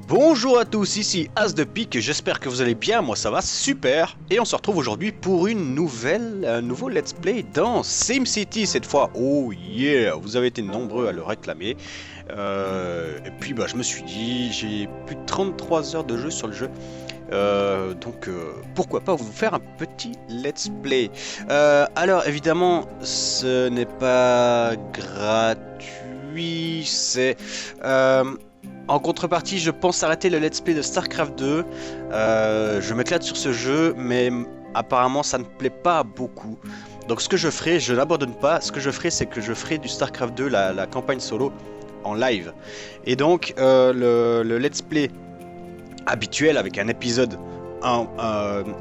Bonjour à tous, ici As de Pique, j'espère que vous allez bien, moi ça va super. Et on se retrouve aujourd'hui pour un nouveau let's play dans SimCity cette fois. Oh yeah, vous avez été nombreux à le réclamer. Et puis je me suis dit, j'ai plus de 33 heures de jeu sur le jeu. Donc pourquoi pas vous faire un petit let's play. Alors évidemment ce n'est pas gratuit, c'est... en contrepartie, je pense arrêter le let's play de StarCraft 2. Je m'éclate sur ce jeu, mais apparemment ça ne plaît pas beaucoup. Donc ce que je ferai, je n'abandonne pas. Ce que je ferai, c'est que je ferai du StarCraft 2, la campagne solo, en live. Et donc le let's play habituel avec un épisode,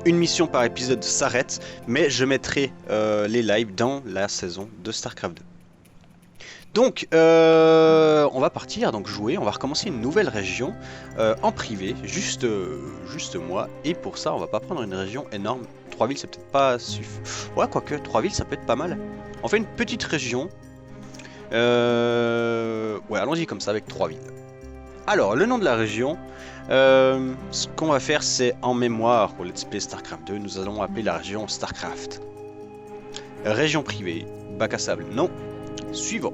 une mission par épisode s'arrête, mais je mettrai les lives dans la saison de StarCraft 2. Donc, on va partir, donc jouer, on va recommencer une nouvelle région en privé, juste moi. Et pour ça, on va pas prendre une région énorme. 3 villes, c'est peut-être pas suffisant. Ouais, quoique, 3 villes, ça peut être pas mal. On fait une petite région. Ouais, allons-y comme ça avec 3 villes. Alors, le nom de la région, ce qu'on va faire, c'est en mémoire pour Let's Play StarCraft 2, nous allons appeler la région StarCraft. Région privée, bac à sable, non. Suivant.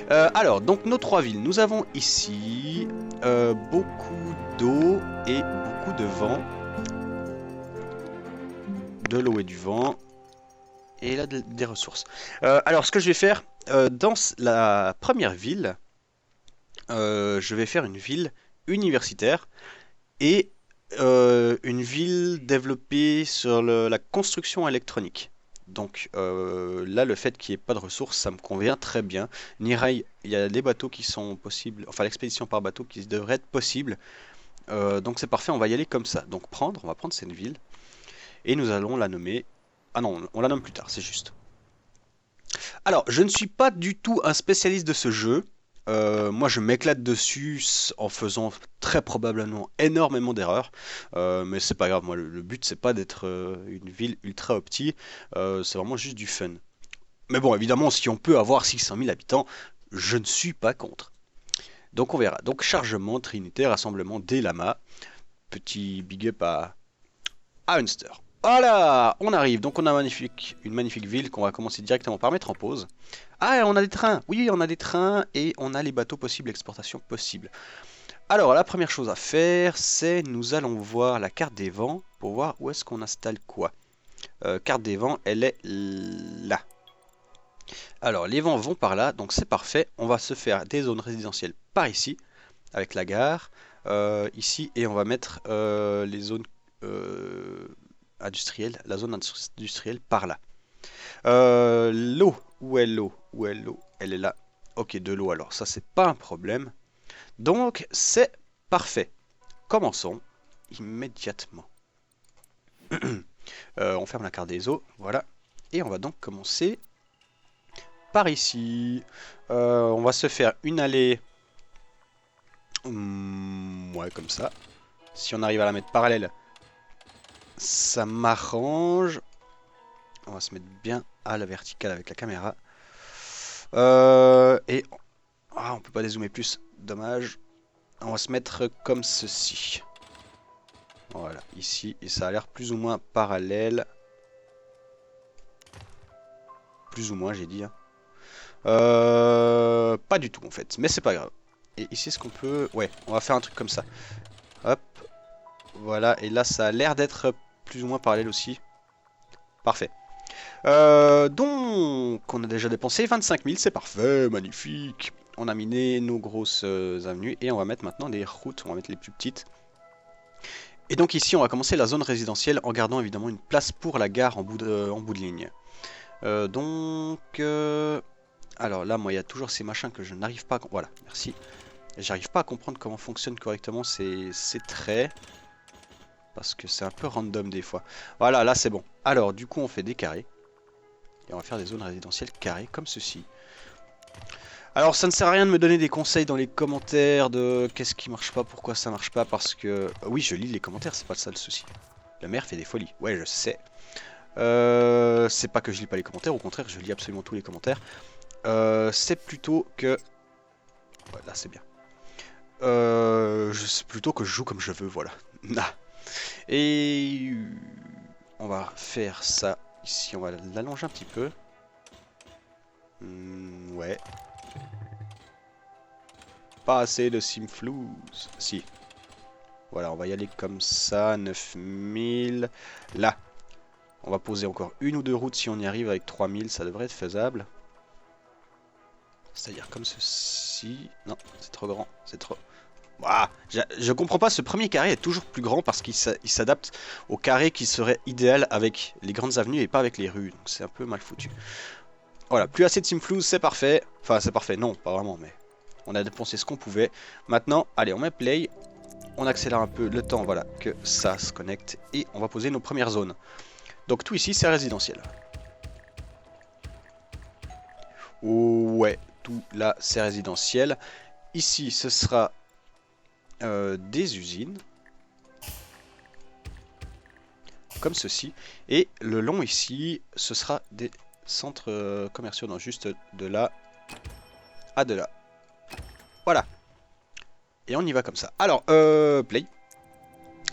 Alors, donc nos 3 villes, nous avons ici beaucoup d'eau et beaucoup de vent. De l'eau et du vent. Et là, des ressources. Alors, ce que je vais faire, dans la première ville, je vais faire une ville universitaire et une ville développée sur la construction électronique. Donc là, le fait qu'il n'y ait pas de ressources, ça me convient très bien. Nirai, il y a des bateaux qui sont possibles, enfin l'expédition par bateau qui devrait être possible. Donc c'est parfait, on va y aller comme ça. Donc on va prendre cette ville et nous allons la nommer. Ah non, on la nomme plus tard, c'est juste. Alors, je ne suis pas du tout un spécialiste de ce jeu. Moi, je m'éclate dessus en faisant très probablement énormément d'erreurs. Mais c'est pas grave, moi, le but, c'est pas d'être une ville ultra opti. C'est vraiment juste du fun. Mais bon, évidemment, si on peut avoir 600 000 habitants, je ne suis pas contre. Donc, on verra. Donc, chargement, Trinité, rassemblement des lamas. Petit big up à Unster. Voilà, on arrive. Donc on a une magnifique ville qu'on va commencer directement par mettre en pause. Ah, on a des trains. Oui, on a des trains et on a les bateaux possibles, l'exportation possible. Alors, la première chose à faire, c'est nous allons voir la carte des vents pour voir où est-ce qu'on installe quoi. Carte des vents, elle est là. Alors, les vents vont par là, donc c'est parfait. On va se faire des zones résidentielles par ici, avec la gare, ici, et on va mettre les zones industrielles, la zone industrielle par là. L'eau, où est l'eau? Où est l'eau? Elle est là. Ok, de l'eau alors, ça c'est pas un problème. Donc c'est parfait. Commençons immédiatement. On ferme la carte des eaux, voilà. Et on va donc commencer par ici. On va se faire une allée. Ouais, comme ça. Si on arrive à la mettre parallèle, ça m'arrange. On va se mettre bien à la verticale avec la caméra. Et... Ah, on peut pas dézoomer plus. Dommage. On va se mettre comme ceci. Voilà, ici. Et ça a l'air plus ou moins parallèle. Plus ou moins, j'ai dit. Hein. Pas du tout, en fait. Mais c'est pas grave. Et ici, est-ce qu'on peut... Ouais, on va faire un truc comme ça. Hop. Voilà, et là, ça a l'air d'être plus ou moins parallèle aussi. Parfait. Donc, on a déjà dépensé 25 000, c'est parfait, magnifique. On a miné nos grosses avenues et on va mettre maintenant des routes, on va mettre les plus petites. Et donc ici, on va commencer la zone résidentielle en gardant évidemment une place pour la gare en bout de ligne. Alors là, moi, il y a toujours ces machins que je n'arrive pas à... Voilà, merci. J'arrive pas à comprendre comment fonctionnent correctement ces traits. Parce que c'est un peu random des fois. Voilà, là c'est bon. Alors, du coup, on fait des carrés. Et on va faire des zones résidentielles carrées, comme ceci. Alors, ça ne sert à rien de me donner des conseils dans les commentaires de qu'est-ce qui marche pas, pourquoi ça marche pas, parce que... Oui, je lis les commentaires, c'est pas ça le souci. La mère fait des folies. Ouais, je sais. C'est pas que je lis pas les commentaires, au contraire, je lis absolument tous les commentaires. C'est plutôt que... Ouais, là, c'est bien. je sais plutôt que je joue comme je veux, voilà. Ah. Et on va faire ça ici, on va l'allonger un petit peu. Ouais. Pas assez de simflouz. Si. Voilà, on va y aller comme ça, 9000. Là. On va poser encore une ou deux routes si on y arrive avec 3000, ça devrait être faisable. C'est-à-dire comme ceci. Non, c'est trop grand, c'est trop... Ouah, je comprends pas, ce premier carré est toujours plus grand parce qu'il s'adapte au carré qui serait idéal avec les grandes avenues et pas avec les rues. Donc c'est un peu mal foutu. Voilà, plus assez de simflouz, c'est parfait. Enfin, c'est parfait, non, pas vraiment, mais on a dépensé ce qu'on pouvait. Maintenant, allez, on met play. On accélère un peu le temps, voilà, que ça se connecte. Et on va poser nos premières zones. Donc tout ici, c'est résidentiel. Ouais, tout là, c'est résidentiel. Ici, ce sera des usines. Comme ceci. Et le long ici, ce sera des centres commerciaux. Non, juste de là à de là. Voilà. Et on y va comme ça. Alors, play.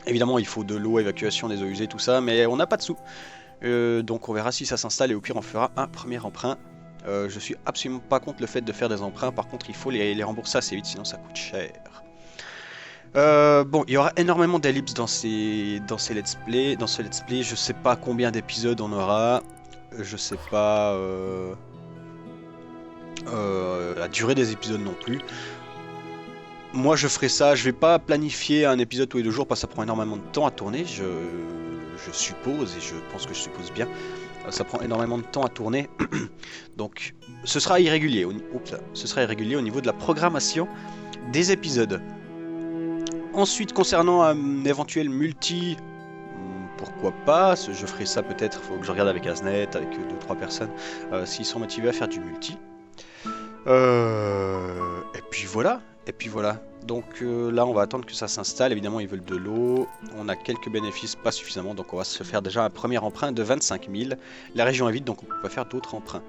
Évidemment, il faut de l'eau, évacuation des eaux usées, tout ça, mais on n'a pas de sous. Donc on verra si ça s'installe et au pire on fera un premier emprunt. Je suis absolument pas contre le fait de faire des emprunts, par contre il faut les rembourser assez vite, sinon ça coûte cher. Bon, il y aura énormément d'ellipses dans ces let's play. Dans ce let's play, je sais pas combien d'épisodes on aura. Je sais pas la durée des épisodes non plus. Moi je ferai ça, je vais pas planifier un épisode tous les 2 jours parce que ça prend énormément de temps à tourner, je suppose, et je pense que je suppose bien, ça prend énormément de temps à tourner, donc ce sera irrégulier, ce sera irrégulier au niveau de la programmation des épisodes. Ensuite, concernant un éventuel multi, pourquoi pas, je ferai ça peut-être, il faut que je regarde avec Aznet, avec 2-3 personnes, s'ils sont motivés à faire du multi. Et puis voilà. Donc là, on va attendre que ça s'installe. Évidemment, ils veulent de l'eau. On a quelques bénéfices, pas suffisamment. Donc on va se faire déjà un premier emprunt de 25 000. La région est vide, donc on peut pas faire d'autres emprunts.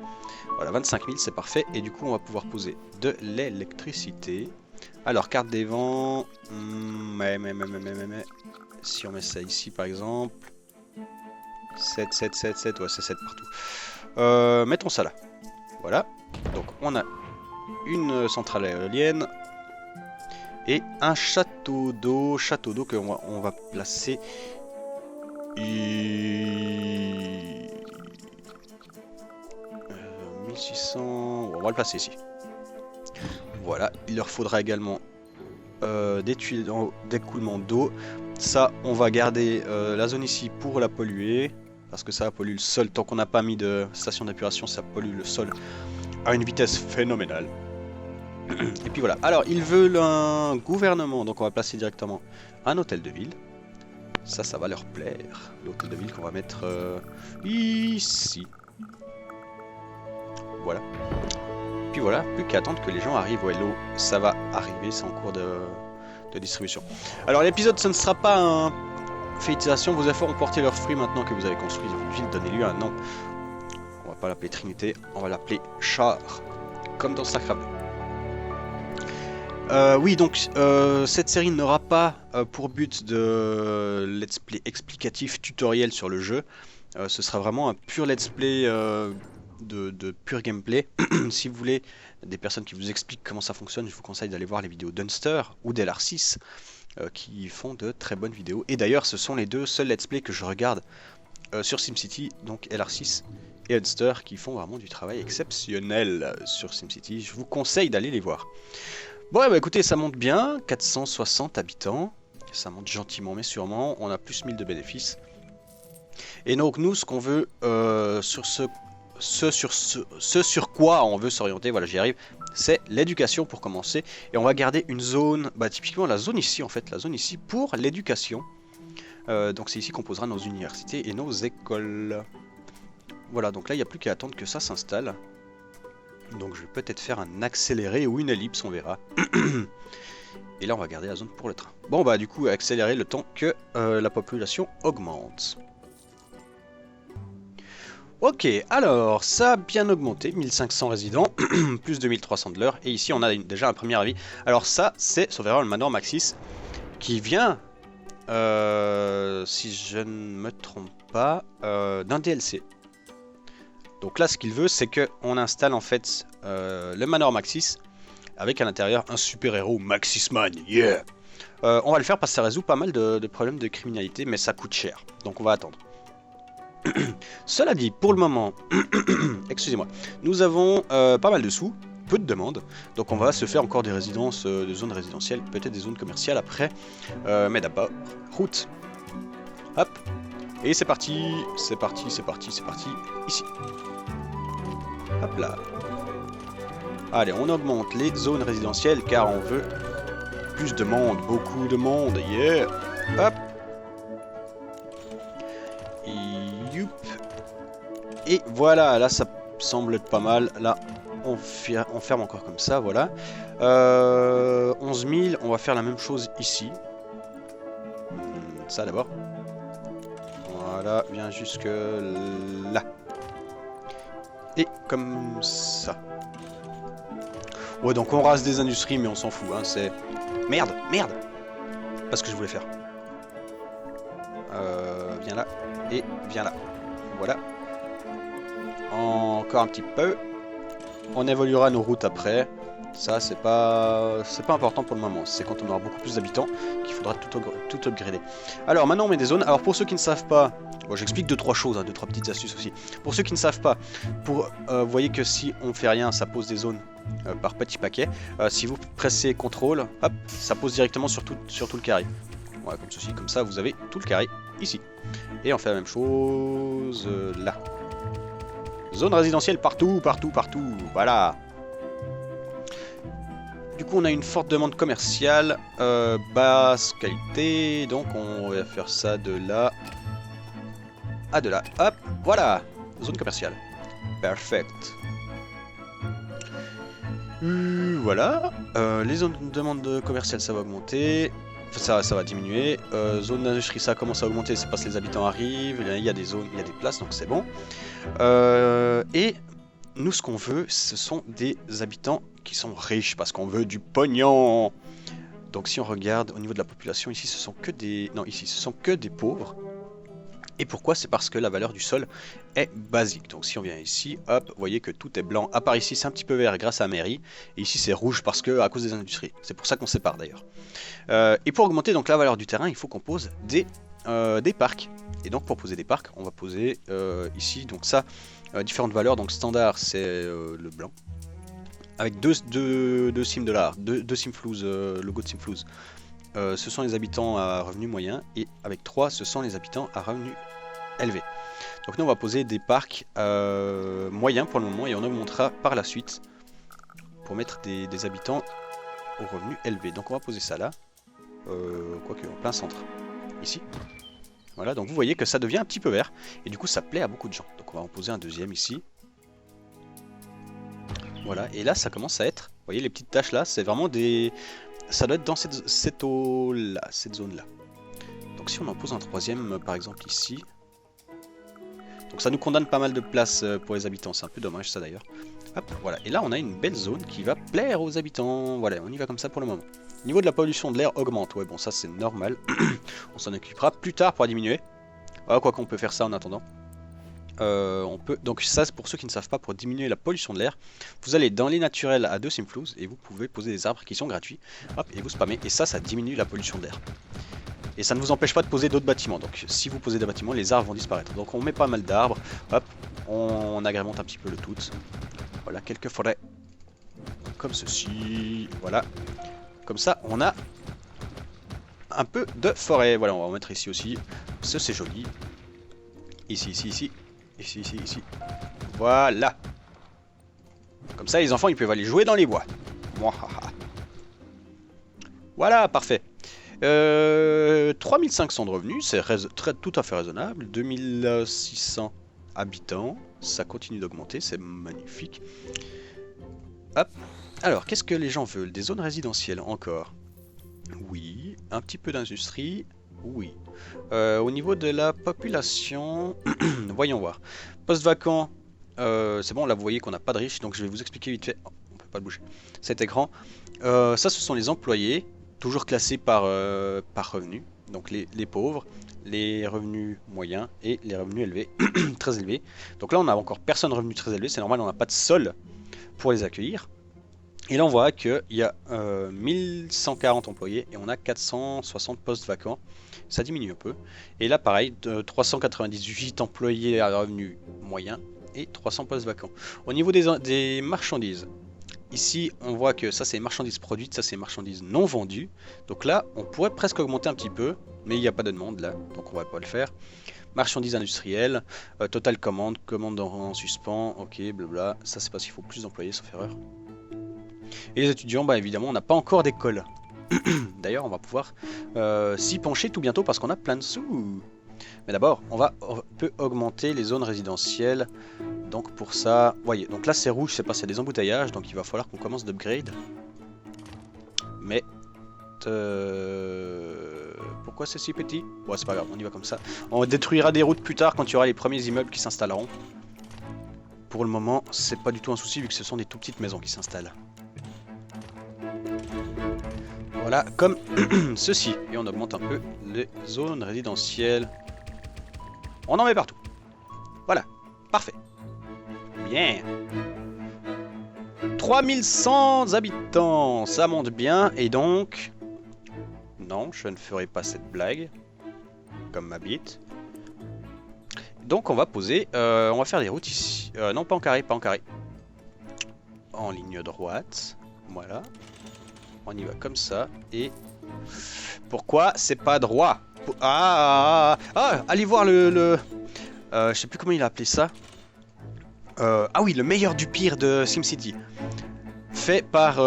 Voilà, 25 000, c'est parfait. Et du coup, on va pouvoir poser de l'électricité. Alors, carte des vents. Si on met ça ici, par exemple. 7, 7, 7, 7. Ouais, c'est 7 partout. Mettons ça là. Voilà. Donc, on a une centrale aérienne et un château d'eau qu'on va placer 1600, on va le placer ici. Voilà, il leur faudra également des tuiles d'écoulement d'eau. Ça, on va garder la zone ici pour la polluer parce que ça pollue le sol. Tant qu'on n'a pas mis de station d'épuration, ça pollue le sol à une vitesse phénoménale. Et puis voilà. Alors, ils veulent un gouvernement, donc on va placer directement un hôtel de ville. Ça va leur plaire. L'hôtel de ville qu'on va mettre ici. Voilà. Puis voilà, plus qu'à attendre que les gens arrivent. Ouais, l'eau, ça va arriver, c'est en cours de distribution. Alors, l'épisode, ce ne sera pas un félicitations, vos efforts ont porté leurs fruits maintenant que vous avez construit une ville, donnez-lui un nom. On va pas l'appeler Trinité, on va l'appeler Char, comme dans Sacrament. Oui, donc cette série n'aura pas pour but de let's play explicatif tutoriel sur le jeu. Ce sera vraiment un pur let's play de pur gameplay. Si vous voulez des personnes qui vous expliquent comment ça fonctionne, je vous conseille d'aller voir les vidéos d'Unster ou d'LR6 qui font de très bonnes vidéos. Et d'ailleurs, ce sont les deux seuls let's play que je regarde sur SimCity, donc LR6 et Unster, qui font vraiment du travail exceptionnel sur SimCity. Je vous conseille d'aller les voir. Bon, bah écoutez, ça monte bien, 460 habitants, ça monte gentiment mais sûrement, on a plus 1000 de bénéfices. Et donc nous, ce qu'on veut, sur sur quoi on veut s'orienter, voilà j'y arrive, c'est l'éducation pour commencer. Et on va garder une zone, bah typiquement la zone ici en fait, la zone ici pour l'éducation. Donc c'est ici qu'on posera nos universités et nos écoles. Voilà, donc là il n'y a plus qu'à attendre que ça s'installe. Donc je vais peut-être faire un accéléré ou une ellipse, on verra. Et là on va garder la zone pour le train. Bon bah du coup accélérer le temps que la population augmente. Ok, alors ça a bien augmenté, 1500 résidents, plus 2300 de l'heure, et ici on a déjà un premier avis. Alors ça, c'est Sauvegarde le Manoir Maxis, qui vient, si je ne me trompe pas, d'un DLC. Donc là, ce qu'il veut, c'est qu'on installe en fait le Manoir Maxis, avec à l'intérieur un super-héros Maxisman, yeah. On va le faire parce que ça résout pas mal de problèmes de criminalité, mais ça coûte cher, donc on va attendre. Cela dit, pour le moment, excusez-moi, nous avons pas mal de sous, peu de demandes, donc on va se faire encore des résidences, des zones résidentielles, peut-être des zones commerciales après, mais d'abord, route. Hop, et c'est parti, c'est parti, c'est parti, c'est parti, ici. Hop là. Allez, on augmente les zones résidentielles car on veut plus de monde, beaucoup de monde, yeah. Hop. Youp. Et voilà, là ça semble être pas mal. Là, on ferme encore comme ça, voilà. 11 000, on va faire la même chose ici. Ça d'abord. Voilà, viens jusque là. Et comme ça. Ouais, donc on rase des industries, mais on s'en fout, hein, c'est... Merde, merde. Pas ce que je voulais faire. Viens là, et viens là. Voilà. Encore un petit peu. On évoluera nos routes après. Ça, c'est pas important pour le moment. C'est quand on aura beaucoup plus d'habitants qu'il faudra tout upgrader. Alors, maintenant, on met des zones. Alors, pour ceux qui ne savent pas... Bon, j'explique 2-3 choses, hein, 2-3 petites astuces aussi. Pour ceux qui ne savent pas, vous voyez que si on fait rien, ça pose des zones par petits paquets. Si vous pressez CTRL, hop, ça pose directement sur tout le carré. Voilà, comme ceci, comme ça, vous avez tout le carré ici. Et on fait la même chose là. Zone résidentielle partout, partout, partout. Voilà. Du coup, on a une forte demande commerciale, basse qualité, donc on va faire ça de là à de là. Hop, voilà, zone commerciale. Perfect. Voilà, les zones de demande commerciale, ça va augmenter. Enfin, ça va diminuer. Zone d'industrie, ça commence à augmenter, c'est parce que les habitants arrivent, il y a des zones, il y a des places, donc c'est bon. Et nous, ce qu'on veut, ce sont des habitants qui sont riches, parce qu'on veut du pognon. Donc si on regarde au niveau de la population, ici ce sont que des... Non, ici ce sont que des pauvres. Et pourquoi? C'est parce que la valeur du sol est basique. Donc si on vient ici, hop, vous voyez que tout est blanc. À part ici, c'est un petit peu vert grâce à la mairie. Et ici, c'est rouge parce que à cause des industries. C'est pour ça qu'on sépare d'ailleurs. Et pour augmenter donc la valeur du terrain, il faut qu'on pose des parcs. Et donc pour poser des parcs, on va poser ici, donc ça, différentes valeurs. Donc standard, c'est le blanc. Avec deux SimDollars, deux SimFlouz, logo de SimFlouz. Ce sont les habitants à revenu moyen, et avec 3, ce sont les habitants à revenu élevé. Donc nous on va poser des parcs moyens pour le moment, et on augmentera par la suite pour mettre des habitants au revenu élevé. Donc on va poser ça là, quoique en plein centre, ici. Voilà, donc vous voyez que ça devient un petit peu vert, et du coup ça plaît à beaucoup de gens. Donc on va en poser un deuxième ici. Voilà, et là ça commence à être, vous voyez les petites taches là, c'est vraiment des... Ça doit être dans cette eau-là, cette zone-là. Donc si on en pose un troisième, par exemple ici. Donc ça nous condamne pas mal de place pour les habitants, c'est un peu dommage ça d'ailleurs. Hop, voilà, et là on a une belle zone qui va plaire aux habitants. Voilà, on y va comme ça pour le moment. Niveau de la pollution de l'air augmente, ouais bon ça c'est normal. On s'en occupera plus tard pour diminuer. Ah, quoi qu'on peut faire ça en attendant. On peut, donc ça c'est pour ceux qui ne savent pas, pour diminuer la pollution de l'air, vous allez dans les naturels à 2 SimFlouz et vous pouvez poser des arbres qui sont gratuits, hop, et vous spammez, et ça diminue la pollution de l'air. Et ça ne vous empêche pas de poser d'autres bâtiments, donc si vous posez des bâtiments, les arbres vont disparaître. Donc on met pas mal d'arbres, hop, on agrémente un petit peu le tout. Voilà, quelques forêts, comme ceci, voilà. Comme ça, on a un peu de forêt, voilà, on va en mettre ici aussi, ça c'est joli. Ici, ici, ici. Ici, ici, ici. Voilà. Comme ça, les enfants, ils peuvent aller jouer dans les bois. Voilà, parfait. 3500 de revenus, c'est tout à fait raisonnable. 2600 habitants, ça continue d'augmenter, c'est magnifique. Hop. Alors, qu'est-ce que les gens veulent? Des zones résidentielles encore? Oui, un petit peu d'industrie. Oui. Au niveau de la population, voyons voir. Poste vacant, c'est bon, là vous voyez qu'on n'a pas de riches, donc je vais vous expliquer vite fait. Oh, on peut pas le bouger. Cet écran. Ça, ce sont les employés, toujours classés par revenu. Donc les pauvres, les revenus moyens et les revenus élevés, très élevés. Donc là, on n'a encore personne revenu très élevé, c'est normal, on n'a pas de sol pour les accueillir. Et là, on voit qu'il y a 1140 employés et on a 460 postes vacants. Ça diminue un peu. Et là, pareil, 398 employés à revenu moyen et 300 postes vacants. Au niveau des marchandises, ici, on voit que ça, c'est marchandises produites, ça, c'est marchandises non vendues. Donc là, on pourrait presque augmenter un petit peu, mais il n'y a pas de demande là, donc on va pas le faire. Marchandises industrielles, total commande, commande en suspens, ok, blabla. Ça, c'est parce qu'il faut plus d'employés, sauf erreur. Et les étudiants, bah évidemment, on n'a pas encore d'école. D'ailleurs, on va pouvoir s'y pencher tout bientôt parce qu'on a plein de sous. Mais d'abord, on peut augmenter les zones résidentielles. Donc pour ça, voyez, donc là c'est rouge, c'est parce qu'il y a des embouteillages, donc il va falloir qu'on commence d'upgrade. Mais pourquoi c'est si petit? Bon, c'est pas grave, on y va comme ça. On détruira des routes plus tard quand il y aura les premiers immeubles qui s'installeront. Pour le moment, c'est pas du tout un souci vu que ce sont des tout petites maisons qui s'installent. Voilà, comme ceci. Et on augmente un peu les zones résidentielles. On en met partout. Voilà, parfait. Bien. 3100 habitants, ça monte bien. Et donc... Non, je ne ferai pas cette blague. Comme ma bite. Donc on va poser... on va faire des routes ici. Non, pas en carré, pas en carré. En ligne droite. Voilà. On y va comme ça. Et... Pourquoi c'est pas droit? Allez voir je sais plus comment il a appelé ça. Ah oui, le meilleur du pire de SimCity. Fait par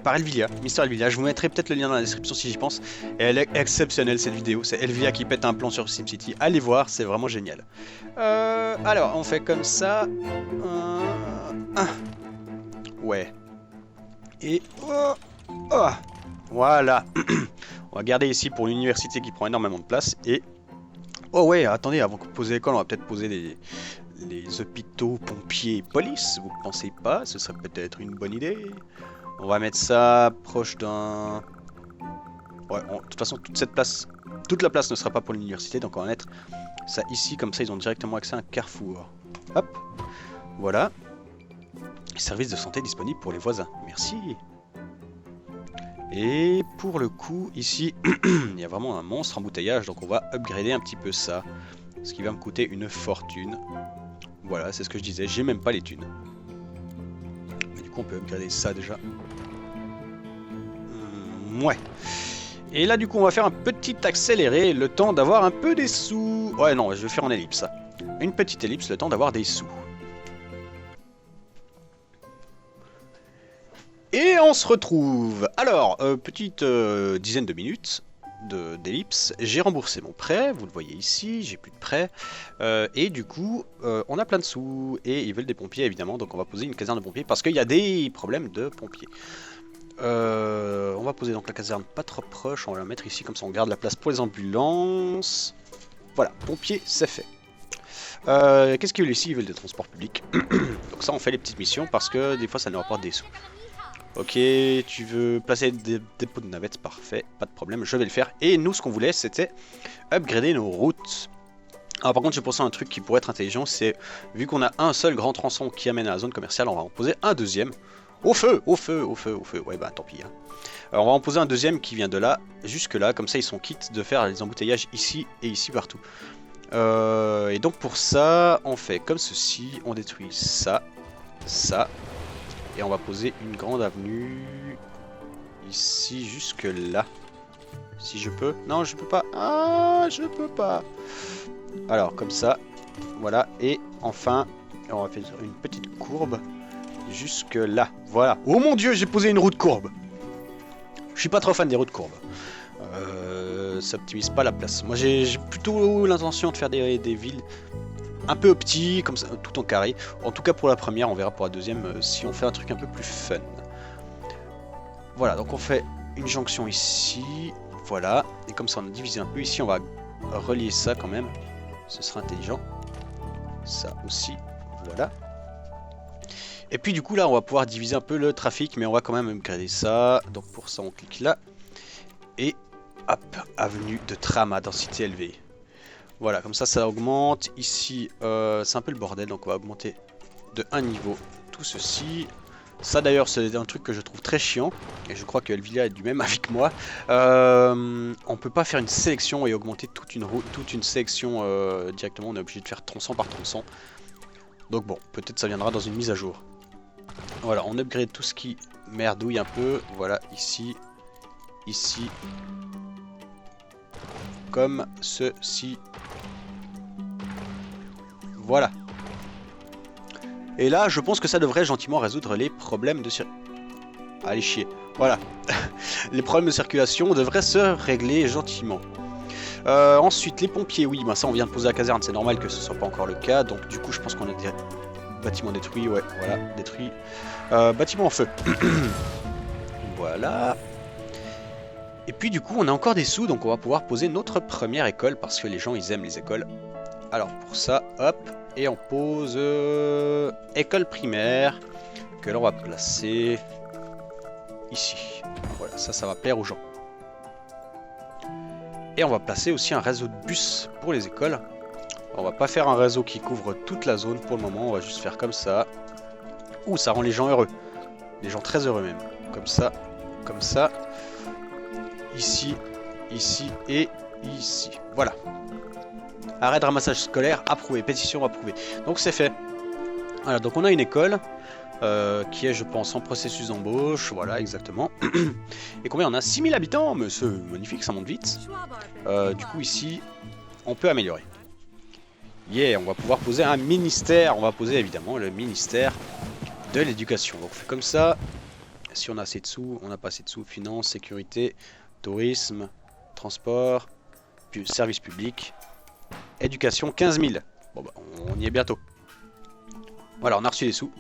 Elvia, Mister Elvia. Je vous mettrai peut-être le lien dans la description si j'y pense. Et elle est exceptionnelle cette vidéo. C'est Elvia qui pète un plan sur SimCity. Allez voir, c'est vraiment génial. Alors, on fait comme ça. Ouais. Et... voilà. On va garder ici pour l'université qui prend énormément de place. Et... Oh ouais, attendez, avant de poser l'école, on va peut-être poser les hôpitaux, pompiers et police. Vous pensez pas? Ce serait peut-être une bonne idée. On va mettre ça proche d'un... Ouais, de toute façon, toute la place ne sera pas pour l'université, donc on va mettre ça ici, comme ça ils ont directement accès à un carrefour. Hop, voilà. Service de santé disponible pour les voisins. Merci. Et pour le coup, ici, il y a vraiment un monstre embouteillage, donc on va upgrader un petit peu ça. Ce qui va me coûter une fortune. Voilà, c'est ce que je disais, j'ai même pas les thunes. Mais du coup, on peut upgrader ça déjà. Ouais. Et là, du coup, on va faire un petit accéléré, le temps d'avoir un peu des sous. Ouais, non, je vais faire en ellipse, ça. Une petite ellipse, le temps d'avoir des sous. Et on se retrouve. Alors, petite dizaine de minutes d'ellipse. J'ai remboursé mon prêt, vous le voyez ici, j'ai plus de prêt. Et du coup, on a plein de sous. Et ils veulent des pompiers, évidemment, donc on va poser une caserne de pompiers parce qu'il y a des problèmes de pompiers. On va poser donc la caserne pas trop proche, on va la mettre ici, comme ça on garde la place pour les ambulances. Voilà, pompiers, c'est fait. Qu'est-ce qu'ils veulent ici? Ils veulent des transports publics. Donc ça, on fait les petites missions parce que des fois ça nous rapporte des sous. Ok, tu veux placer des dépôts de navettes, parfait, pas de problème, je vais le faire. Et nous, ce qu'on voulait, c'était upgrader nos routes. Alors par contre, j'ai pensé à un truc qui pourrait être intelligent, c'est, vu qu'on a un seul grand tronçon qui amène à la zone commerciale, on va en poser un deuxième. Au feu, ouais bah tant pis. Hein. Alors on va en poser un deuxième qui vient de là, jusque là, comme ça ils sont quittes de faire les embouteillages ici et ici partout. Et donc pour ça, on fait comme ceci, on détruit ça, ça. Et on va poser une grande avenue ici jusque là. Si je peux. Non, je peux pas. Ah, je peux pas. Alors, comme ça. Voilà. Et enfin, on va faire une petite courbe jusque là. Voilà. Oh mon dieu, j'ai posé une route courbe. Je suis pas trop fan des routes courbes. Ça optimise pas la place. Moi, j'ai plutôt l'intention de faire des villes un peu petit, comme ça, tout en carré. En tout cas pour la première, on verra pour la deuxième si on fait un truc un peu plus fun. Voilà, donc on fait une jonction ici. Voilà, et comme ça on a divisé un peu. Ici on va relier ça quand même, ce sera intelligent. Ça aussi, voilà. Et puis du coup là on va pouvoir diviser un peu le trafic, mais on va quand même upgrader ça. Donc pour ça on clique là. Et hop, avenue de tram à densité élevée. Voilà, comme ça augmente. Ici c'est un peu le bordel, donc on va augmenter de un niveau tout ceci. Ça d'ailleurs c'est un truc que je trouve très chiant, et je crois que Elvila est du même avis que moi. On peut pas faire une sélection et augmenter toute une route, toute une sélection directement, on est obligé de faire tronçon par tronçon. Donc bon, peut-être ça viendra dans une mise à jour. Voilà, on upgrade tout ce qui merdouille un peu, voilà, ici, ici, comme ceci. Voilà. Et là, je pense que ça devrait gentiment résoudre les problèmes de circulation. Allez chier. Voilà. Les problèmes de circulation devraient se régler gentiment. Ensuite, les pompiers, oui, bah ça on vient de poser la caserne, c'est normal que ce soit pas encore le cas. Donc du coup, je pense qu'on a des bâtiments détruits, ouais, voilà, détruits. Bâtiment en feu. Voilà. Et puis du coup, on a encore des sous, donc on va pouvoir poser notre première école, parce que les gens, ils aiment les écoles. Alors pour ça, hop, et on pose école primaire, que l'on va placer ici. Voilà, ça va plaire aux gens. Et on va placer aussi un réseau de bus pour les écoles. On va pas faire un réseau qui couvre toute la zone pour le moment, on va juste faire comme ça. Ouh, ça rend les gens heureux. Les gens très heureux même. Comme ça, ici, ici et ici. Voilà. Arrêt de ramassage scolaire, approuvé. Pétition approuvée. Donc c'est fait. Voilà, donc on a une école qui est, je pense, en processus d'embauche. Voilà, exactement. Et combien on a? 6000 habitants, mais c'est magnifique, ça monte vite. Du coup, ici, on peut améliorer. Yeah, on va pouvoir poser un ministère. On va poser évidemment le ministère de l'éducation. Donc on fait comme ça. Si on a assez de sous, on n'a pas assez de sous. Finance, sécurité, tourisme, transport, puis service public, éducation, 15 000. Bon bah, on y est bientôt. Voilà, on a reçu les sous.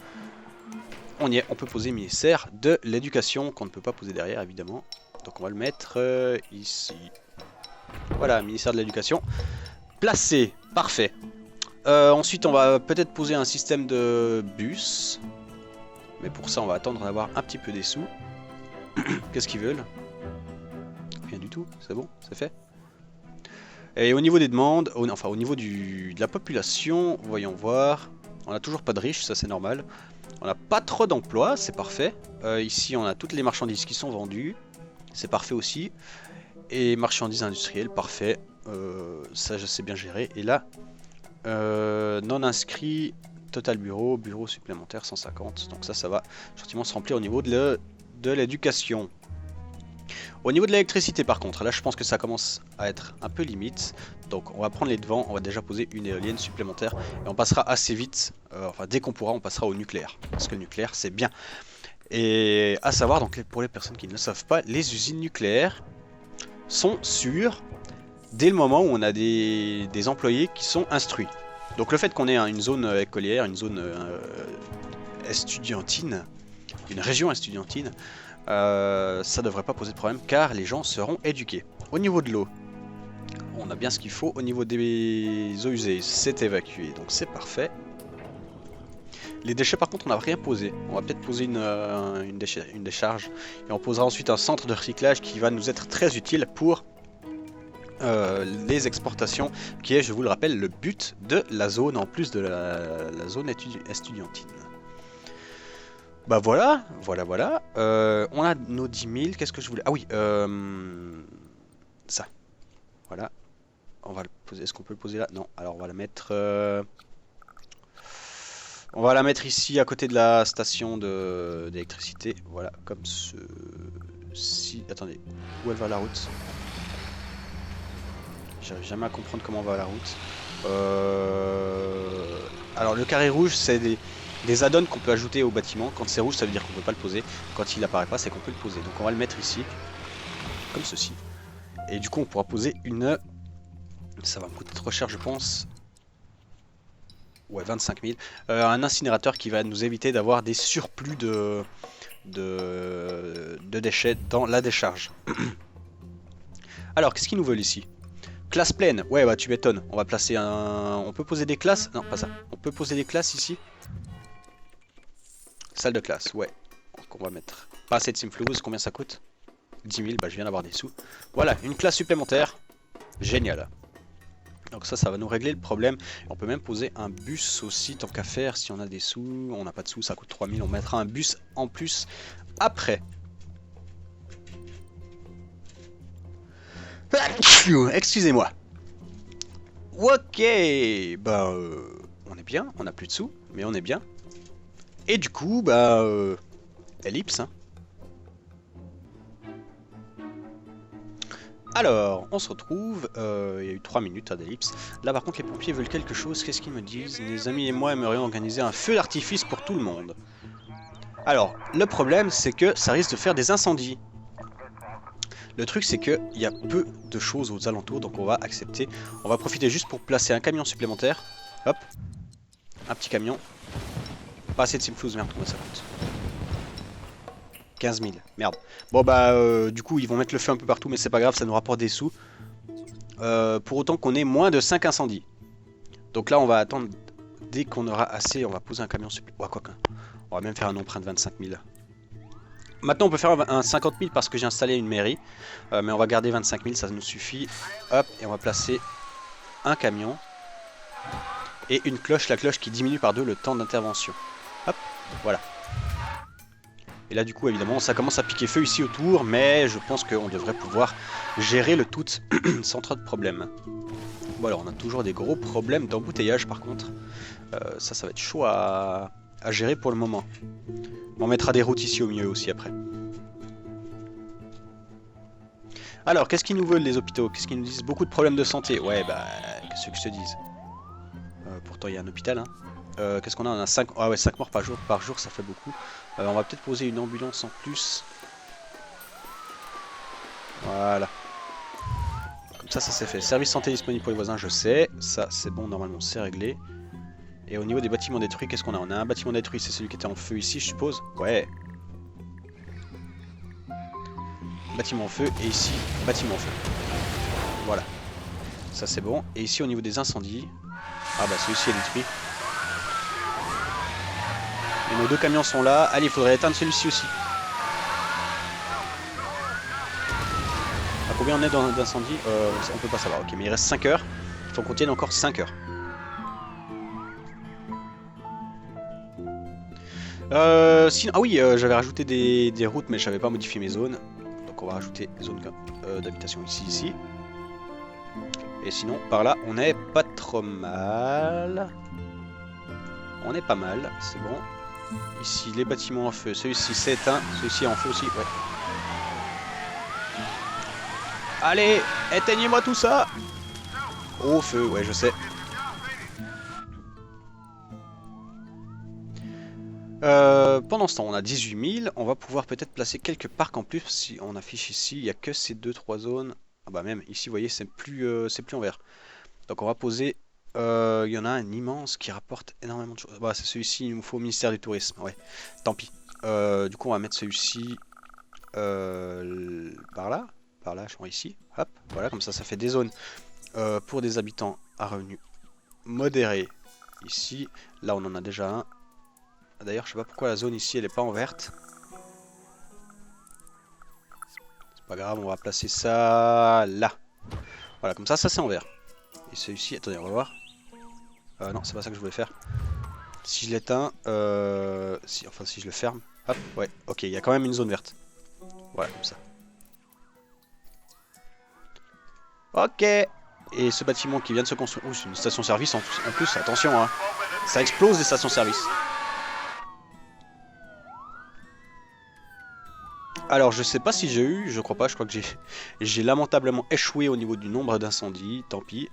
On y est, on peut poser ministère de l'éducation, qu'on ne peut pas poser derrière évidemment. Donc on va le mettre ici. Voilà, ministère de l'éducation. Placé, parfait. Ensuite on va peut-être poser un système de bus. Mais pour ça on va attendre d'avoir un petit peu des sous. Qu'est-ce qu'ils veulent? Rien du tout, c'est bon, c'est fait. Et au niveau des demandes, enfin au niveau de la population, voyons voir. On n'a toujours pas de riches, ça c'est normal. On n'a pas trop d'emplois, c'est parfait. Ici on a toutes les marchandises qui sont vendues. C'est parfait aussi. Et marchandises industrielles, parfait. Ça je sais bien gérer. Et là, non inscrit, total bureau supplémentaire 150. Donc ça va gentiment se remplir au niveau de l'éducation. Au niveau de l'électricité par contre, là je pense que ça commence à être un peu limite. Donc on va prendre les devants, on va déjà poser une éolienne supplémentaire. Et on passera assez vite, enfin dès qu'on pourra on passera au nucléaire. Parce que le nucléaire c'est bien. Et à savoir, donc pour les personnes qui ne le savent pas, les usines nucléaires sont sûres dès le moment où on a des employés qui sont instruits. Donc le fait qu'on ait une zone écolière, une zone estudiantine, une région estudiantine, ça devrait pas poser de problème car les gens seront éduqués. Au niveau de l'eau, on a bien ce qu'il faut. Au niveau des eaux usées, c'est évacué, donc c'est parfait. Les déchets par contre on n'a rien posé. On va peut-être poser une décharge. Et on posera ensuite un centre de recyclage qui va nous être très utile pour les exportations, qui est, je vous le rappelle, le but de la zone, en plus de la zone estudiantine. Bah voilà. On a nos 10 000, qu'est-ce que je voulais... Ah oui, ça. Voilà. On va le poser, est-ce qu'on peut le poser là? Non, alors on va la mettre... On va la mettre ici, à côté de la station d'électricité. Voilà, comme ceci. Attendez, où elle va la route? J'arrive jamais à comprendre comment va la route. Alors le carré rouge, c'est des add-ons qu'on peut ajouter au bâtiment. Quand c'est rouge, ça veut dire qu'on peut pas le poser. Quand il apparaît pas, c'est qu'on peut le poser. Donc on va le mettre ici, comme ceci. Et du coup, on pourra poser une... Ça va me coûter trop cher, je pense. Ouais, 25 000. Un incinérateur qui va nous éviter d'avoir des surplus de déchets dans la décharge. Alors, qu'est-ce qu'ils nous veulent ici? Classe pleine. Ouais, bah tu m'étonnes. On va placer un... On peut poser des classes? Non, pas ça. On peut poser des classes ici? Salle de classe, ouais. Donc on va mettre... Pas assez de Simflouz, combien ça coûte? 10 000, bah je viens d'avoir des sous. Voilà, une classe supplémentaire. Génial. Donc ça va nous régler le problème. On peut même poser un bus aussi, tant qu'à faire, si on a des sous. On n'a pas de sous, ça coûte 3 000. On mettra un bus en plus après. Excusez-moi. Ok, bah on est bien, on a plus de sous, mais on est bien. Et du coup, bah ellipse. Hein. Alors, on se retrouve, il y a eu 3 minutes à d'ellipse. Là par contre les pompiers veulent quelque chose, qu'est-ce qu'ils me disent? Mes amis et moi aimerions organiser un feu d'artifice pour tout le monde. Alors, le problème c'est que ça risque de faire des incendies. Le truc c'est qu'il y a peu de choses aux alentours, donc on va accepter. On va profiter juste pour placer un camion supplémentaire. Hop. Un petit camion. Pas assez de Simflouz, merde, combien ça coûte? 15 000, merde. Bon bah du coup ils vont mettre le feu un peu partout, mais c'est pas grave, ça nous rapporte des sous. Pour autant qu'on ait moins de 5 incendies. Donc là on va attendre, dès qu'on aura assez, on va poser un camion supplémentaire. Ouais, quoi. On va même faire un emprunt de 25 000. Maintenant on peut faire un 50 000 parce que j'ai installé une mairie, mais on va garder 25 000, ça nous suffit. Hop, et on va placer un camion et une cloche, la cloche qui diminue par 2 le temps d'intervention. Hop, voilà. Et là du coup évidemment ça commence à piquer feu ici autour, mais je pense qu'on devrait pouvoir gérer le tout sans trop de problèmes. Bon alors on a toujours des gros problèmes d'embouteillage par contre, ça va être chaud à gérer pour le moment. On mettra des routes ici au milieu aussi après. Alors, qu'est-ce qu'ils nous veulent les hôpitaux? Qu'est-ce qu'ils nous disent? Beaucoup de problèmes de santé. Ouais, bah, qu'est-ce que je te dise? Pourtant, il y a un hôpital. Hein. Qu'est-ce qu'on a? On a 5... Ah ouais, 5 morts par jour, ça fait beaucoup. On va peut-être poser une ambulance en plus. Voilà. Comme ça c'est fait. Service santé disponible pour les voisins, je sais. Ça, c'est bon, normalement, c'est réglé. Et au niveau des bâtiments détruits, qu'est-ce qu'on a? On a un bâtiment détruit, c'est celui qui était en feu ici, je suppose. Ouais. Bâtiment en feu, et ici, bâtiment en feu. Voilà. Ça, c'est bon. Et ici, au niveau des incendies... Ah bah, celui-ci est détruit. Et nos 2 camions sont là. Allez, il faudrait éteindre celui-ci aussi. À combien on est d'incendie? On peut pas savoir. Ok, mais il reste 5 heures. Il faut qu'on tienne encore 5 heures. Sinon, ah oui, j'avais rajouté des routes, mais j'avais pas modifié mes zones. Donc on va rajouter zone d'habitation ici. Et sinon, par là, on est pas trop mal. On est pas mal, c'est bon. Ici, les bâtiments en feu. Celui-ci s'est éteint. Celui-ci est en feu aussi, ouais. Allez, éteignez-moi tout ça. Au feu, ouais, je sais. Pendant ce temps, on a 18 000. On va pouvoir peut-être placer quelques parcs en plus. Si on affiche ici, il n'y a que ces 2-3 zones. Ah bah même ici, vous voyez, c'est plus en vert. Donc on va poser... Il y en a un immense qui rapporte énormément de choses. Bah, c'est celui-ci, il nous faut au ministère du Tourisme. Ouais, tant pis. Du coup, on va mettre celui-ci par là. Par là, genre ici. Hop, voilà, comme ça fait des zones pour des habitants à revenus modérés. Ici, là, on en a déjà un. D'ailleurs, je sais pas pourquoi la zone ici, elle est pas en verte. C'est pas grave, on va placer ça là. Voilà, comme ça c'est en vert. Et celui-ci, attendez, on va voir. Non, c'est pas ça que je voulais faire. Si je l'éteins, si je le ferme, hop, ouais, ok, il y a quand même une zone verte. Voilà, comme ça. Ok. Et ce bâtiment qui vient de se construire, c'est une station-service en plus, attention, hein. Ça explose les stations-service. Alors je sais pas si j'ai eu, je crois pas, je crois que j'ai lamentablement échoué au niveau du nombre d'incendies, tant pis.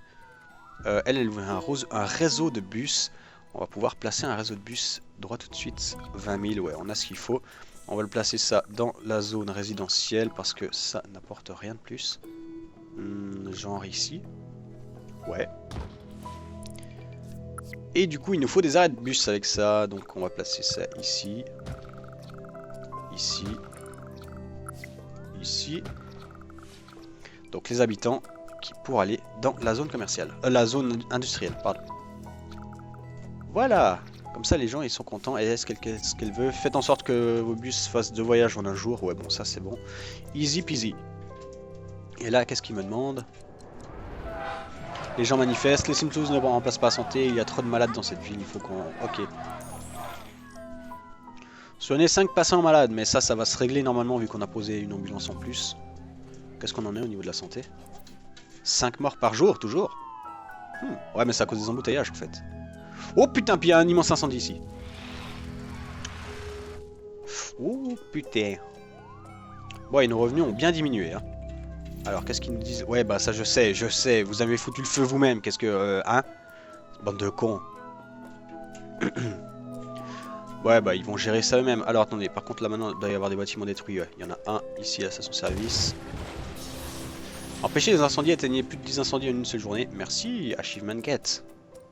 Elle veut un réseau de bus. On va pouvoir placer un réseau de bus droit tout de suite. 20 000, ouais, on a ce qu'il faut. On va le placer ça dans la zone résidentielle parce que ça n'apporte rien de plus. Genre ici. Ouais. Et du coup, il nous faut des arrêts de bus avec ça. Donc on va placer ça ici. Ici. Ici. Donc les habitants pour aller dans la zone commerciale. La zone industrielle, pardon. Voilà. Comme ça les gens ils sont contents. Et est-ce qu'elle veut? Faites en sorte que vos bus fassent 2 voyages en un jour. Ouais bon ça c'est bon. Easy peasy. Et là qu'est-ce qu'il me demande? Les gens manifestent. Les Simpsons ne remplacent pas la santé. Il y a trop de malades dans cette ville. Il faut qu'on... Ok. Soigner 5 patients malades. Mais ça va se régler normalement vu qu'on a posé une ambulance en plus. Qu'est-ce qu'on en est au niveau de la santé? 5 morts par jour, toujours. Ouais, mais c'est à cause des embouteillages, en fait. Oh putain, puis il y a un immense incendie ici. Oh putain. Bon, et nos revenus ont bien diminué. Hein. Alors, qu'est-ce qu'ils nous disent? Ouais, bah ça, je sais. Vous avez foutu le feu vous-même. Qu'est-ce que... hein? Bande de cons. Ouais, bah ils vont gérer ça eux-mêmes. Alors, attendez. Par contre, là, maintenant, il doit y avoir des bâtiments détruits. Ouais. Il y en a un ici à la station-service. Empêcher les incendies, éteignez plus de 10 incendies en une seule journée. Merci, Achievement Get.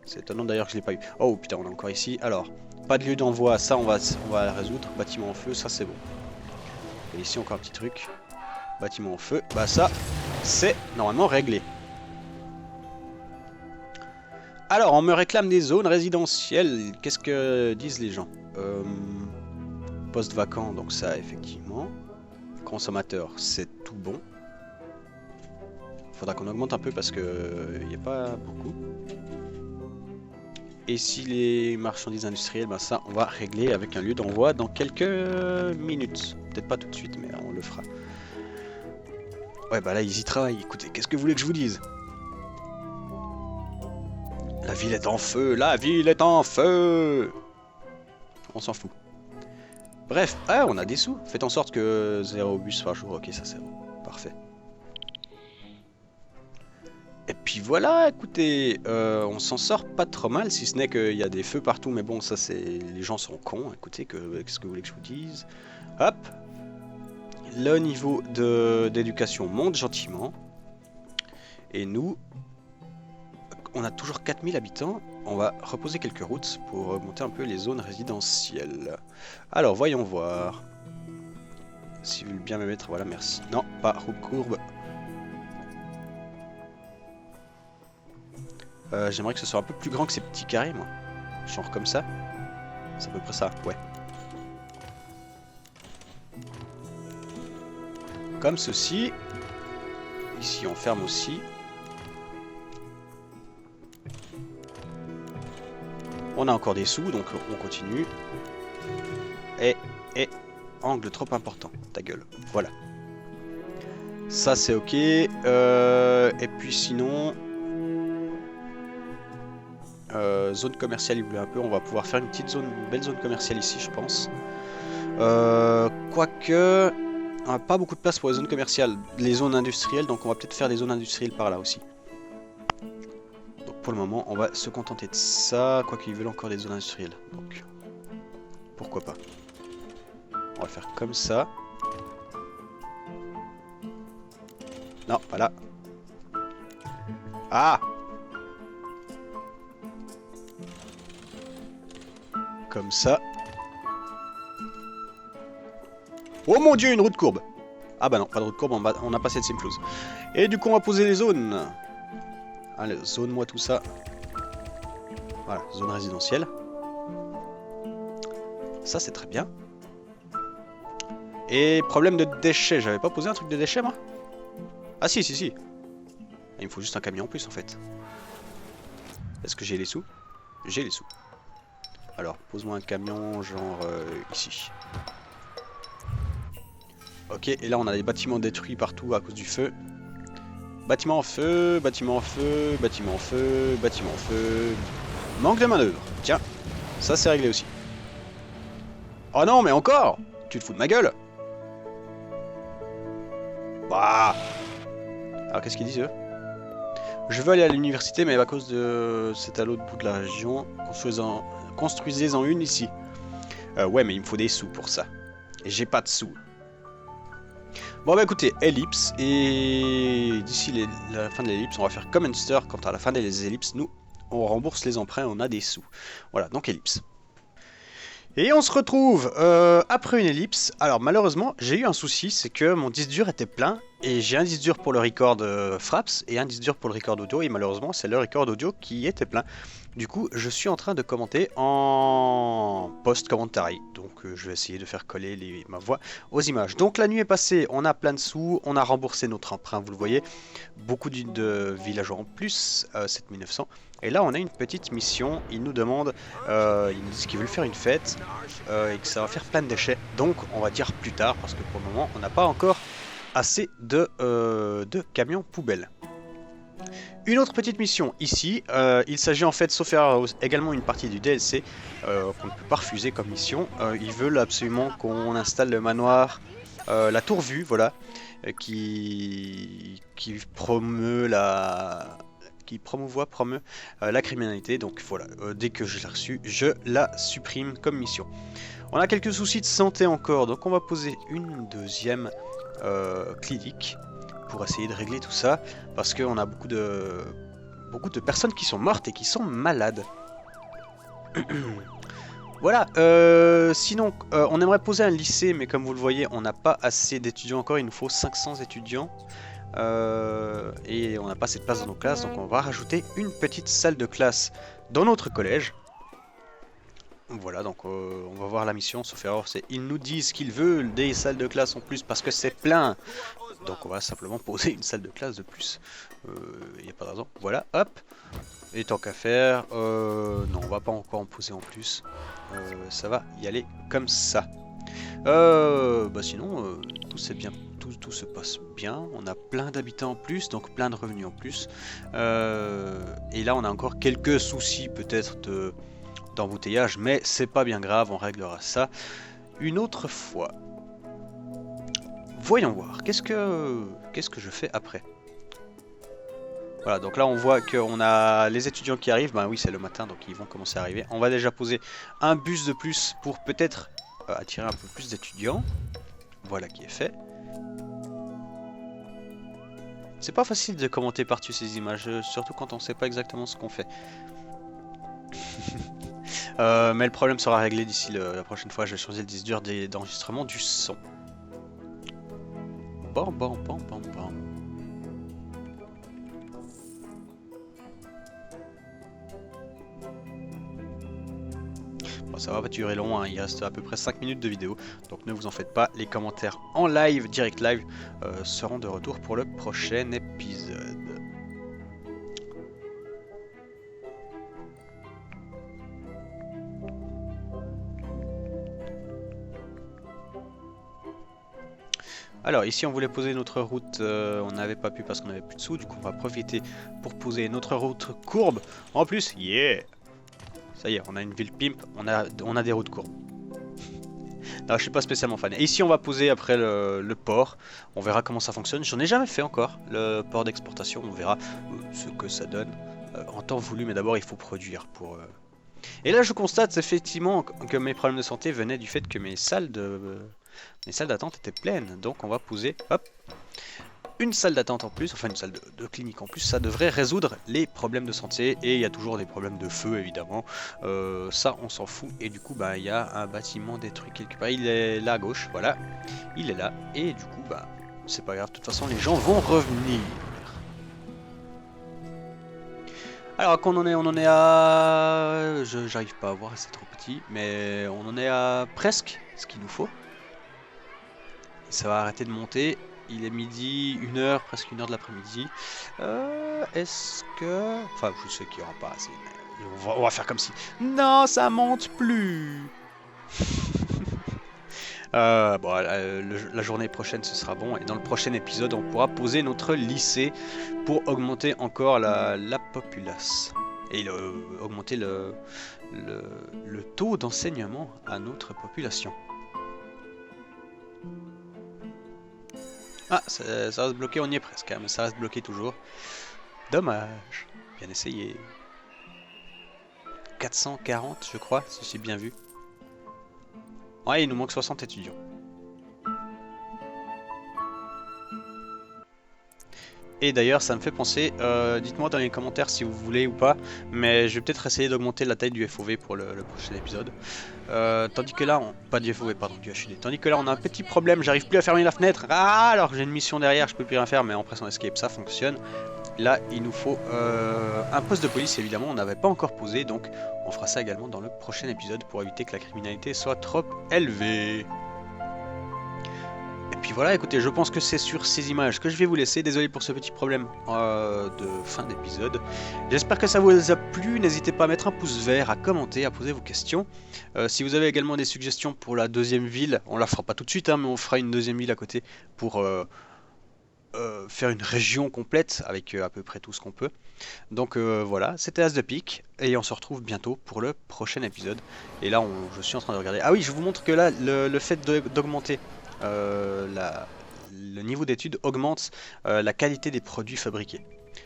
C'est étonnant d'ailleurs que je l'ai pas eu. Oh putain, on est encore ici. Alors, pas de lieu d'envoi, ça on va la résoudre. Bâtiment en feu, ça c'est bon. Et ici encore un petit truc. Bâtiment en feu, bah ça, c'est normalement réglé. Alors, on me réclame des zones résidentielles. Qu'est-ce que disent les gens? Poste vacant, donc ça effectivement. Consommateur, c'est tout bon. Faudra qu'on augmente un peu parce que il n'y a pas beaucoup. Et si les marchandises industrielles, ben ça on va régler avec un lieu d'envoi dans quelques minutes. Peut-être pas tout de suite mais on le fera. Ouais bah là ils y travaillent, écoutez, qu'est-ce que vous voulez que je vous dise? La ville est en feu, la ville est en feu. On s'en fout. Bref, ah on a des sous. Faites en sorte que 0 bus par jour, ok ça c'est bon, parfait. Et puis voilà, écoutez, on s'en sort pas trop mal, si ce n'est qu'il y a des feux partout, mais bon, ça c'est... Les gens sont cons, écoutez, qu'est-ce que vous voulez que je vous dise? Hop. Le niveau d'éducation monte gentiment. Et nous, on a toujours 4000 habitants, on va reposer quelques routes pour augmenter un peu les zones résidentielles. Alors, voyons voir. Si vous voulez bien me mettre, voilà, merci. Non, pas route courbe. J'aimerais que ce soit un peu plus grand que ces petits carrés, moi. Genre comme ça. C'est à peu près ça, ouais. Comme ceci. Ici, on ferme aussi. On a encore des sous, donc on continue. Et angle trop important. Ta gueule. Voilà. Ça, c'est ok. Et puis sinon... zone commerciale, il voulait un peu. On va pouvoir faire une petite zone, une belle zone commerciale ici, je pense. Quoique, on n'a pas beaucoup de place pour les zones commerciales, les zones industrielles, donc on va peut-être faire des zones industrielles par là aussi. Donc pour le moment, on va se contenter de ça, quoique ils veulent encore des zones industrielles. Donc pourquoi pas. On va faire comme ça. Non, pas là. Ah! Comme ça. Oh mon dieu, une route courbe. Ah bah non, pas de route courbe, on a passé de Simflouz. Et du coup, on va poser les zones. Allez, zone-moi tout ça. Voilà, zone résidentielle. Ça, c'est très bien. Et problème de déchets. J'avais pas posé un truc de déchets, moi? Ah si, si, si. Il me faut juste un camion en plus, en fait. Est-ce que j'ai les sous? J'ai les sous. Alors, pose-moi un camion, genre ici. Ok, et là on a des bâtiments détruits partout à cause du feu. Bâtiment en feu, bâtiment en feu, bâtiment en feu, bâtiment en feu. Manque de manœuvre. Tiens, ça c'est réglé aussi. Oh non, mais encore! Tu te fous de ma gueule? Bah. Alors qu'est-ce qu'ils disent eux? Je veux aller à l'université, mais à cause de... C'est à l'autre bout de la région. Construisez-en une ici. Ouais, mais il me faut des sous pour ça. Et j'ai pas de sous. Bon bah écoutez, ellipse. Et d'ici la fin de l'ellipse, on va faire comme Munster. Quand à la fin des ellipses, nous, on rembourse les emprunts, on a des sous. Voilà, donc ellipse. Et on se retrouve après une ellipse. Alors malheureusement, j'ai eu un souci, c'est que mon disque dur était plein. Et j'ai un disque dur pour le record Fraps et un disque dur pour le record audio. Et malheureusement, c'est le record audio qui était plein. Du coup, je suis en train de commenter en post-commentary. Donc je vais essayer de faire coller ma voix aux images. Donc la nuit est passée, on a plein de sous, on a remboursé notre emprunt, vous le voyez. Beaucoup de villageois en plus, 7900. Et là, on a une petite mission. Ils nous demandent, ils nous disent qu'ils veulent faire une fête et que ça va faire plein de déchets. Donc, on va dire plus tard, parce que pour le moment, on n'a pas encore assez de camions poubelles. Une autre petite mission ici, il s'agit en fait, sauf erreur, également une partie du DLC qu'on ne peut pas refuser comme mission. Ils veulent absolument qu'on installe le manoir, la tour vue, voilà, qui promeut promeut la criminalité. Donc voilà, dès que je l'ai reçue, je la supprime comme mission. On a quelques soucis de santé encore, donc on va poser une deuxième clinique pour essayer de régler tout ça, parce qu'on a beaucoup de personnes qui sont mortes et qui sont malades. Voilà, sinon, on aimerait poser un lycée, mais comme vous le voyez, on n'a pas assez d'étudiants encore, il nous faut 500 étudiants. Et on n'a pas assez de place dans nos classes, donc on va rajouter une petite salle de classe dans notre collège. Voilà, donc on va voir la mission, sauf erreur, c'est ils nous disent qu'ils veulent des salles de classe en plus parce que c'est plein. Donc on va simplement poser une salle de classe de plus. Il n'y a pas de raison. Voilà, hop. Et tant qu'à faire, non, on va pas encore en poser en plus. Ça va y aller comme ça. Bah sinon, tout se passe bien. On a plein d'habitants en plus, donc plein de revenus en plus. Et là, on a encore quelques soucis peut-être d'embouteillage, mais c'est pas bien grave, on réglera ça une autre fois. Voyons voir, qu'est-ce que je fais après? Voilà, donc là on voit qu'on a les étudiants qui arrivent, ben oui c'est le matin donc ils vont commencer à arriver. On va déjà poser un bus de plus pour peut-être attirer un peu plus d'étudiants. Voilà qui est fait. C'est pas facile de commenter par-dessus ces images, surtout quand on sait pas exactement ce qu'on fait. Mais le problème sera réglé d'ici la prochaine fois, je vais changer le disque dur d'enregistrement du son. Bon. Bon, ça va pas durer long, hein. Il reste à peu près 5 minutes de vidéo, donc ne vous en faites pas, les commentaires en live, direct live, seront de retour pour le prochain épisode. Alors ici on voulait poser notre route, on n'avait pas pu parce qu'on n'avait plus de sous, du coup on va profiter pour poser notre route courbe. En plus, yeah, ça y est, on a une ville pimp, on a des routes courbes. Non, je suis pas spécialement fan. Et ici on va poser après le port, on verra comment ça fonctionne. J'en ai jamais fait encore, le port d'exportation, on verra ce que ça donne en temps voulu, mais d'abord il faut produire pour... Et là je constate effectivement que mes problèmes de santé venaient du fait que mes salles d'attente étaient pleines. Donc on va poser, hop, une salle d'attente en plus, enfin une salle de clinique en plus. Ça devrait résoudre les problèmes de santé. Et il y a toujours des problèmes de feu évidemment. Ça on s'en fout. Et du coup bah il y a un bâtiment détruit quelque part. Il est là à gauche, voilà. Il est là. Et du coup bah c'est pas grave. De toute façon les gens vont revenir. Alors qu'on on en est à... J'arrive pas à voir, c'est trop petit. Mais on en est à presque ce qu'il nous faut. Et ça va arrêter de monter. Il est midi, 1h, presque 1h de l'après-midi. Est-ce que... Enfin, je sais qu'il n'y aura pas assez, mais on va faire comme si... Non, ça monte plus. Bon, la journée prochaine, ce sera bon. Et dans le prochain épisode, on pourra poser notre lycée pour augmenter encore la populace. Et augmenter le taux d'enseignement à notre population. Ah, ça reste bloqué, on y est presque, hein, mais ça reste bloqué toujours. Dommage. Bien essayé. 440, je crois, si j'ai bien vu. Ouais, il nous manque 60 étudiants. Et d'ailleurs, ça me fait penser, dites-moi dans les commentaires si vous voulez ou pas, mais je vais peut-être essayer d'augmenter la taille du FOV pour le prochain épisode. Tandis que là, pas du FOV, pardon, du HUD. Tandis que là, on a un petit problème, j'arrive plus à fermer la fenêtre. Ah, alors j'ai une mission derrière, je peux plus rien faire, mais en pressant escape, ça fonctionne. Là, il nous faut un poste de police, évidemment, on n'avait pas encore posé, donc on fera ça également dans le prochain épisode pour éviter que la criminalité soit trop élevée. Et puis voilà, écoutez, je pense que c'est sur ces images que je vais vous laisser. Désolé pour ce petit problème de fin d'épisode. J'espère que ça vous a plu. N'hésitez pas à mettre un pouce vert, à commenter, à poser vos questions. Si vous avez également des suggestions pour la deuxième ville, on la fera pas tout de suite, hein, mais on fera une deuxième ville à côté pour faire une région complète avec à peu près tout ce qu'on peut. Donc voilà, c'était As de Pique et on se retrouve bientôt pour le prochain épisode. Et là, je suis en train de regarder. Ah oui, je vous montre que là, le fait d'augmenter le niveau d'études augmente la qualité des produits fabriqués.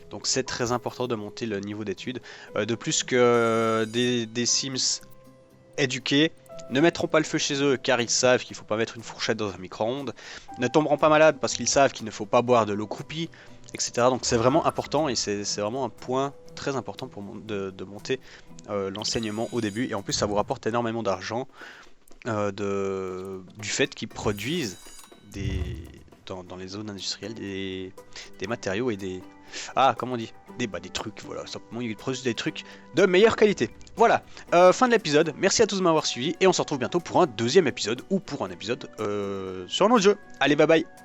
Donc c'est très important de monter le niveau d'études. De plus que des Sims éduqués ne mettront pas le feu chez eux car ils savent qu'il ne faut pas mettre une fourchette dans un micro-ondes, ne tomberont pas malades parce qu'ils savent qu'il ne faut pas boire de l'eau croupie, etc. Donc c'est vraiment important et c'est vraiment un point très important pour de monter l'enseignement au début. Et en plus ça vous rapporte énormément d'argent du fait qu'ils produisent dans les zones industrielles des matériaux et des... Ah, comment on dit des trucs, voilà, simplement ils produisent des trucs de meilleure qualité. Voilà, fin de l'épisode, merci à tous de m'avoir suivi et on se retrouve bientôt pour un deuxième épisode ou pour un épisode sur un autre jeu. Allez, bye bye.